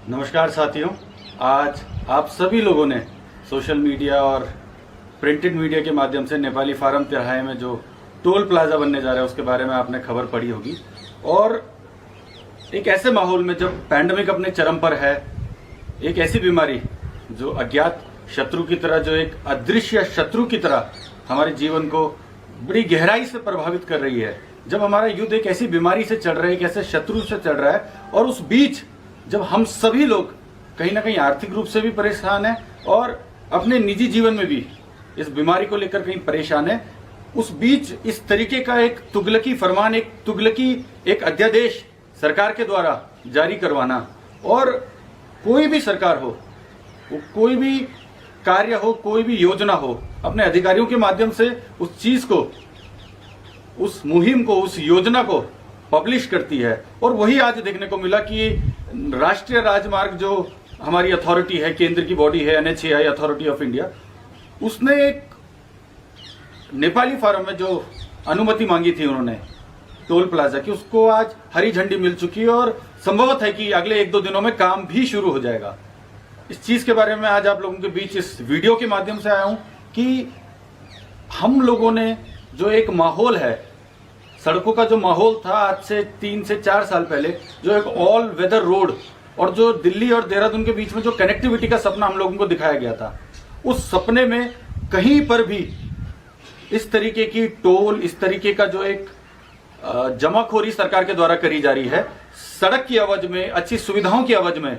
नमस्कार साथियों, आज आप सभी लोगों ने सोशल मीडिया और प्रिंटेड मीडिया के माध्यम से नेपाली फार्म तिराहे में जो टोल प्लाजा बनने जा रहा है उसके बारे में आपने खबर पढ़ी होगी। और एक ऐसे माहौल में जब पैंडेमिक अपने चरम पर है, एक ऐसी बीमारी जो अज्ञात शत्रु की तरह, जो एक अदृश्य शत्रु की तरह हमारे जीवन को बड़ी गहराई से प्रभावित कर रही है, जब हमारा युद्ध एक ऐसी बीमारी से चल रहा है, एक ऐसे शत्रु से चल रहा है, और उस बीच जब हम सभी लोग कहीं ना कहीं आर्थिक रूप से भी परेशान हैं और अपने निजी जीवन में भी इस बीमारी को लेकर कहीं परेशान है, उस बीच इस तरीके का एक तुगलकी फरमान, एक तुगलकी एक अध्यादेश सरकार के द्वारा जारी करवाना, और कोई भी सरकार हो, कोई भी कार्य हो, कोई भी योजना हो, अपने अधिकारियों के माध्यम से उस चीज को, उस मुहिम को, उस योजना को पब्लिश करती है। और वही आज देखने को मिला कि राष्ट्रीय राजमार्ग जो हमारी अथॉरिटी है, केंद्र की बॉडी है, NHAI अथॉरिटी ऑफ इंडिया, उसने एक नेपाली फार्म में जो अनुमति मांगी थी उन्होंने टोल प्लाजा की, उसको आज हरी झंडी मिल चुकी है और संभवत है कि अगले 1-2 दिनों में काम भी शुरू हो जाएगा। इस चीज के बारे में आज आप लोगों के बीच इस वीडियो के माध्यम से आया हूं कि हम लोगों ने जो एक माहौल है, सड़कों का जो माहौल था आज से 3 से 4 साल पहले, जो एक ऑल वेदर रोड और जो दिल्ली और देहरादून के बीच में जो कनेक्टिविटी का सपना हम लोगों को दिखाया गया था, उस सपने में कहीं पर भी इस तरीके की टोल, इस तरीके का जो एक जमाखोरी सरकार के द्वारा करी जा रही है, सड़क की अवज में, अच्छी सुविधाओं की अवज में,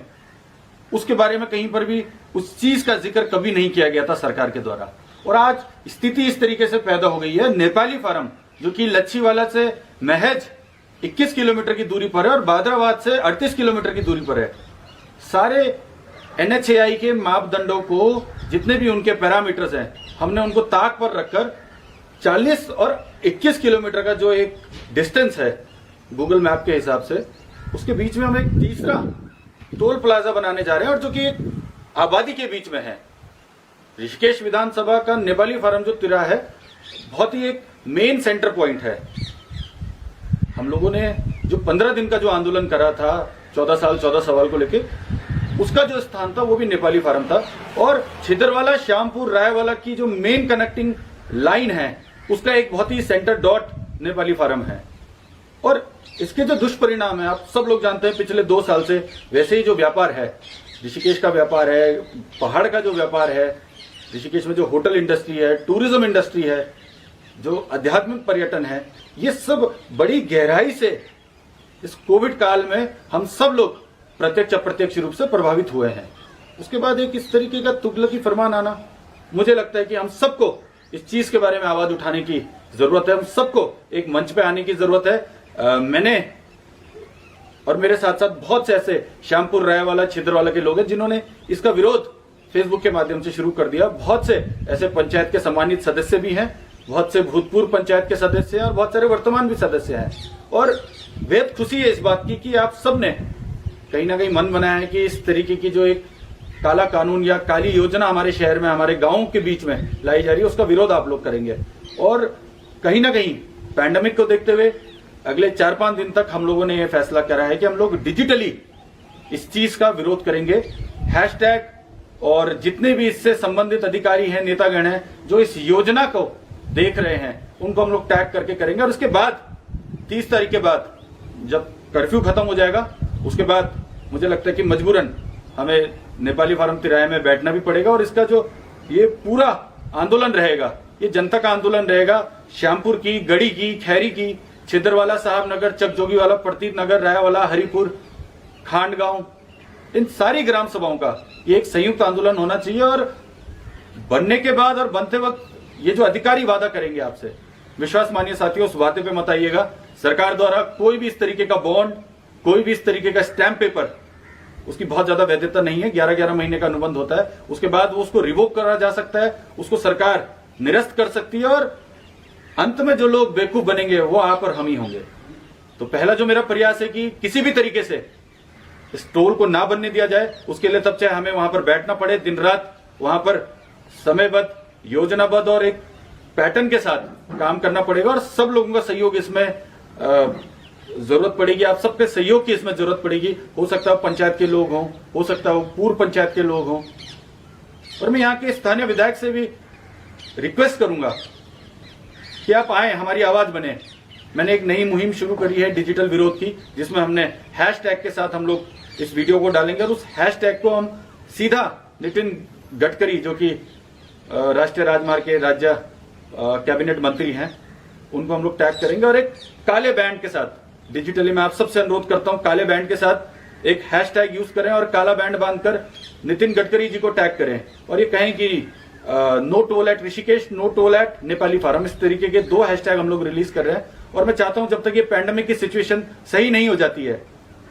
उसके बारे में कहीं पर भी उस चीज का जिक्र कभी नहीं किया गया था सरकार के द्वारा। और आज स्थिति इस तरीके से पैदा हो गई है, नेपाली फार्म जो कि लच्छीवाला से महज 21 किलोमीटर की दूरी पर है और बादराबाद से 38 किलोमीटर की दूरी पर है, सारे NHAI के मापदंडों को, जितने भी उनके पैरामीटर्स हैं, हमने उनको ताक पर रखकर 40 और 21 किलोमीटर का जो एक डिस्टेंस है गूगल मैप के हिसाब से, उसके बीच में हम एक तीसरा टोल प्लाजा बनाने जा रहे हैं, और जो कि एक आबादी के बीच में है। ऋषिकेश विधानसभा का नेपाली फार्म जो तिराहा है, बहुत ही एक मेन सेंटर पॉइंट है। हम लोगों ने जो 15 दिन का जो आंदोलन करा था 14 सवाल को लेके, उसका जो स्थान था वो भी नेपाली फार्म था। और छिदरवाला, श्यामपुर, रायवाला की जो मेन कनेक्टिंग लाइन है, उसका एक बहुत ही सेंटर डॉट नेपाली फार्म है। और इसके जो दुष्परिणाम है आप सब लोग जानते हैं, पिछले 2 साल से वैसे ही जो व्यापार है, ऋषिकेश का व्यापार है, पहाड़ का जो व्यापार है, ऋषिकेश में जो होटल इंडस्ट्री है, टूरिज्म इंडस्ट्री है, जो आध्यात्मिक पर्यटन है, ये सब बड़ी गहराई से इस कोविड काल में हम सब लोग प्रत्यक्ष अप्रत्यक्ष रूप से प्रभावित हुए हैं। उसके बाद एक इस तरीके का तुगलकी फरमान आना, मुझे लगता है कि हम सबको इस चीज के बारे में आवाज उठाने की जरूरत है, हम सबको एक मंच पे आने की जरूरत है। मैंने और मेरे साथ साथ बहुत से ऐसे श्यामपुर, रायवाला, छिदरवाला के लोग हैं जिन्होंने इसका विरोध फेसबुक के माध्यम से शुरू कर दिया। बहुत से ऐसे पंचायत के सम्मानित सदस्य भी हैं, बहुत से भूतपूर्व पंचायत के सदस्य हैं और बहुत सारे वर्तमान भी सदस्य हैं। और बेहद खुशी है इस बात की कि आप सब ने कहीं ना कहीं मन बनाया है कि इस तरीके की जो एक काला कानून या काली योजना हमारे शहर में, हमारे गांवों के बीच में लाई जा रही है, उसका विरोध आप लोग करेंगे। और कहीं ना कहीं पैंडेमिक को देखते हुए अगले 4-5 दिन तक हम लोगों ने यह फैसला करा है कि हम लोग डिजिटली इस चीज का विरोध करेंगे। हैशटैग और जितने भी इससे संबंधित अधिकारी हैं, नेतागण हैं, जो इस योजना को देख रहे हैं, उनको हम लोग टैग करके करेंगे। और उसके बाद 30 तारीख के बाद जब कर्फ्यू खत्म हो जाएगा, उसके बाद मुझे लगता है कि मजबूरन हमें नेपाली फार्म तिराहे में बैठना भी पड़ेगा। और इसका जो ये पूरा आंदोलन रहेगा, ये जनता का आंदोलन रहेगा। श्यामपुर की, गढ़ी की, खैरी की, छिदरवाला, साहबनगर, चकजोगीवाला, प्रतीत नगर, रायवाला, हरिपुर, खांडगांव, इन सारी ग्राम सभाओं का ये एक संयुक्त आंदोलन होना चाहिए। और बनने के बाद और बनते वक्त ये जो अधिकारी वादा करेंगे आपसे, विश्वास मानिए साथियों, उस वादे पे मत आइएगा। सरकार द्वारा कोई भी इस तरीके का बॉन्ड, कोई भी इस तरीके का स्टैंप पेपर, उसकी बहुत ज्यादा वैधता नहीं है। 11-11 महीने का अनुबंध होता है, उसके बाद वो उसको रिवोक करा जा सकता है, उसको सरकार निरस्त कर सकती है, और अंत में जो लोग बेवकूफ बनेंगे वो आप और हम ही होंगे। तो पहला जो मेरा प्रयास है कि किसी भी तरीके से इस टोल को ना बनने दिया जाए। उसके लिए तब चाहे हमें वहां पर बैठना पड़े, दिन रात वहां पर समयबद्ध, योजनाबद्ध और एक पैटर्न के साथ काम करना पड़ेगा। और सब लोगों का सहयोग इसमें जरूरत पड़ेगी, आप सबके सहयोग की इसमें जरूरत पड़ेगी। हो सकता है पंचायत के लोग हों, हो सकता है पूर्व पंचायत के लोग हों, और मैं यहाँ के स्थानीय विधायक से भी रिक्वेस्ट करूंगा कि आप आए, हमारी आवाज बने। मैंने एक नई मुहिम शुरू करी है डिजिटल विरोध की, जिसमें हमने हैशटैग के साथ हम लोग इस वीडियो को डालेंगे और उस हैशटैग को हम सीधा नितिन गडकरी, जो कि राष्ट्रीय राजमार्ग के राज्य कैबिनेट मंत्री हैं, उनको हम लोग टैग करेंगे और एक काले बैंड के साथ, डिजिटली मैं आप सबसे अनुरोध करता हूं, काले बैंड के साथ एक हैशटैग यूज करें और काला बैंड बांधकर नितिन गडकरी जी को टैग करें और ये कहें कि no toll at Rishikesh, no toll at Nepali farm. इस तरीके के 2 हैशटैग हम लोग रिलीज कर रहे हैं और मैं चाहता हूं जब तक ये पैंडेमिक की सिचुएशन सही नहीं हो जाती है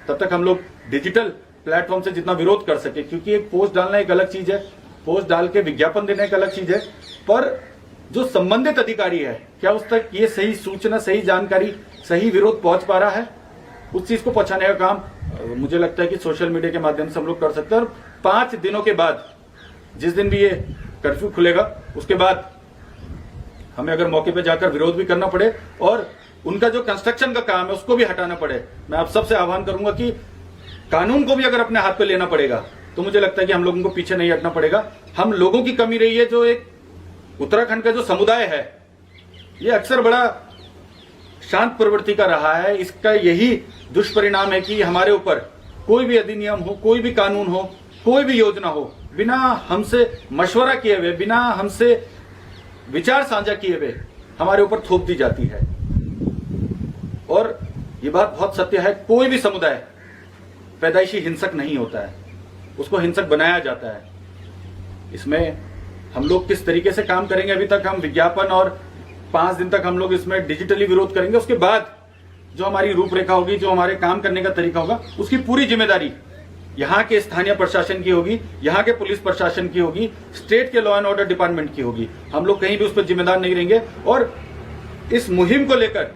तब तक हम लोग डिजिटल प्लेटफॉर्म से जितना विरोध कर सके, क्योंकि एक पोस्ट डालना एक अलग चीज है, पोस्ट डाल के विज्ञापन देना एक अलग चीज है, पर जो संबंधित अधिकारी है क्या उस तक ये सही सूचना, सही जानकारी, सही विरोध पहुंच पा रहा है, उस चीज को पहुंचाने का काम मुझे लगता है कि सोशल मीडिया के माध्यम से हम लोग कर सकते हैं। और 5 दिनों के बाद, जिस दिन भी ये कर्फ्यू खुलेगा, उसके बाद हमें अगर मौके पे जाकर विरोध भी करना पड़े और उनका जो कंस्ट्रक्शन का काम है उसको भी हटाना पड़े, मैं आप सबसे आह्वान करूंगा कि कानून को भी अगर अपने हाथ पे लेना पड़ेगा तो मुझे लगता है कि हम लोगों को पीछे नहीं हटना पड़ेगा। हम लोगों की कमी रही है, जो एक उत्तराखंड का जो समुदाय है ये अक्सर बड़ा शांत प्रवृत्ति का रहा है। इसका यही दुष्परिणाम है कि हमारे ऊपर कोई भी अधिनियम हो, कोई भी कानून हो, कोई भी योजना हो, बिना हमसे मशवरा किए हुए, बिना हमसे विचार साझा किए हुए हमारे ऊपर थोप दी जाती है। और ये बात बहुत सत्य है, कोई भी समुदाय पैदाइशी हिंसक नहीं होता है, उसको हिंसक बनाया जाता है। इसमें हम लोग किस तरीके से काम करेंगे, अभी तक हम विज्ञापन और 5 दिन तक हम लोग इसमें डिजिटली विरोध करेंगे, उसके बाद जो हमारी रूपरेखा होगी, जो हमारे काम करने का तरीका होगा, उसकी पूरी जिम्मेदारी यहाँ के स्थानीय प्रशासन की होगी, यहाँ के पुलिस प्रशासन की होगी, स्टेट के लॉ एंड ऑर्डर डिपार्टमेंट की होगी। हम लोग कहीं भी उस पर जिम्मेदार नहीं रहेंगे। और इस मुहिम को लेकर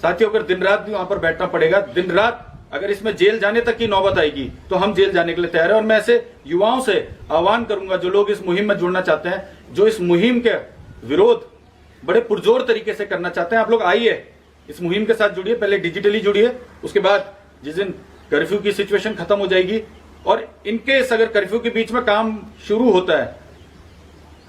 साथियों अगर दिन रात भी वहां पर बैठना पड़ेगा, दिन रात अगर इसमें जेल जाने तक की नौबत आएगी तो हम जेल जाने के लिए तैयार हैं। और मैं ऐसे युवाओं से आह्वान करूंगा जो लोग इस मुहिम में जुड़ना चाहते हैं, जो इस मुहिम के विरोध बड़े पुरजोर तरीके से करना चाहते हैं, आप लोग आइए, इस मुहिम के साथ जुड़िए, पहले डिजिटली जुड़िए, उसके बाद जिस दिन कर्फ्यू की सिचुएशन खत्म हो जाएगी और इनकेस अगर कर्फ्यू के बीच में काम शुरू होता है,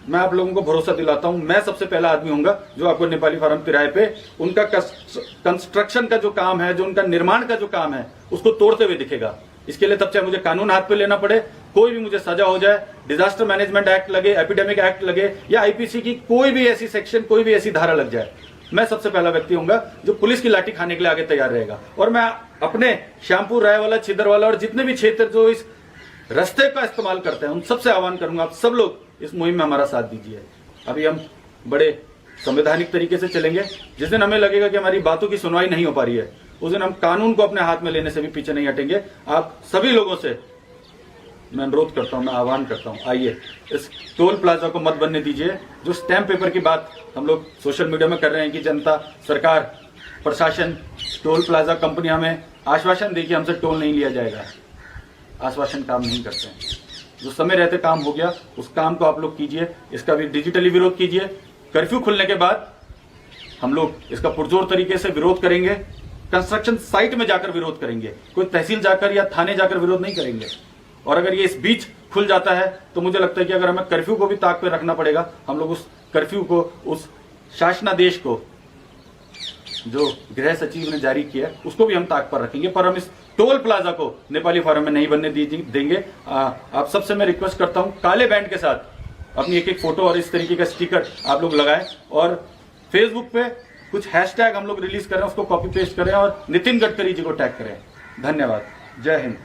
मैं आप लोगों को भरोसा दिलाता हूं, मैं सबसे पहला आदमी होऊंगा जो आपको नेपाली फार्म तिराहे पे उनका कंस्ट्रक्शन का जो काम है, जो उनका निर्माण का जो काम है, उसको तोड़ते हुए दिखेगा। इसके लिए तब चाहे मुझे कानून हाथ पे लेना पड़े, कोई भी मुझे सजा हो जाए, डिजास्टर मैनेजमेंट एक्ट लगे, एपिडेमिक एक्ट लगे या आईपीसी की कोई भी ऐसी सेक्शन, कोई भी ऐसी धारा लग जाए, मैं सबसे पहला व्यक्ति होऊंगा जो पुलिस की लाठी खाने के लिए आगे तैयार रहेगा। और मैं अपने श्यामपुर, रायवाला, छिदरवाला और जितने भी क्षेत्र जो इस रास्ते का इस्तेमाल करते हैं उन सबसे आह्वान करूंगा, आप सब लोग इस मुहिम में हमारा साथ दीजिए। अभी हम बड़े संवैधानिक तरीके से चलेंगे। जिस दिन हमें लगेगा कि हमारी बातों की सुनवाई नहीं हो पा रही है, उस दिन हम कानून को अपने हाथ में लेने से भी पीछे नहीं हटेंगे। आप सभी लोगों से मैं अनुरोध करता हूं, मैं आह्वान करता हूं, आइए इस टोल प्लाजा को मत बनने दीजिए। जो स्टैंप पेपर की बात हम लोग सोशल मीडिया में कर रहे हैं कि जनता, सरकार, प्रशासन, टोल प्लाजा कंपनी हमें आश्वासन दे कि हमसे टोल नहीं लिया जाएगा, आश्वासन काम नहीं करते हैं। जो समय रहते काम हो गया, उस काम को आप लोग कीजिए, इसका भी डिजिटली विरोध कीजिए। कर्फ्यू खुलने के बाद हम लोग इसका पुरजोर तरीके से विरोध करेंगे, कंस्ट्रक्शन साइट में जाकर विरोध करेंगे, कोई तहसील जाकर या थाने जाकर विरोध नहीं करेंगे। और अगर ये इस बीच खुल जाता है तो मुझे लगता है कि अगर हमें कर्फ्यू को भी ताक पे रखना पड़ेगा, हम लोग उस कर्फ्यू को, उस शासनादेश को जो गृह सचिव ने जारी किया उसको भी हम ताक पर रखेंगे, पर हम इस टोल प्लाजा को नेपाली फार्म में नहीं बनने देंगे। आप सबसे मैं रिक्वेस्ट करता हूं, काले बैंड के साथ अपनी एक फोटो और इस तरीके का स्टिकर आप लोग लगाएं और फेसबुक पे कुछ हैशटैग हम लोग रिलीज करें, उसको कॉपी पेस्ट करें और नितिन गडकरी जी को टैग करें। धन्यवाद। जय हिंद।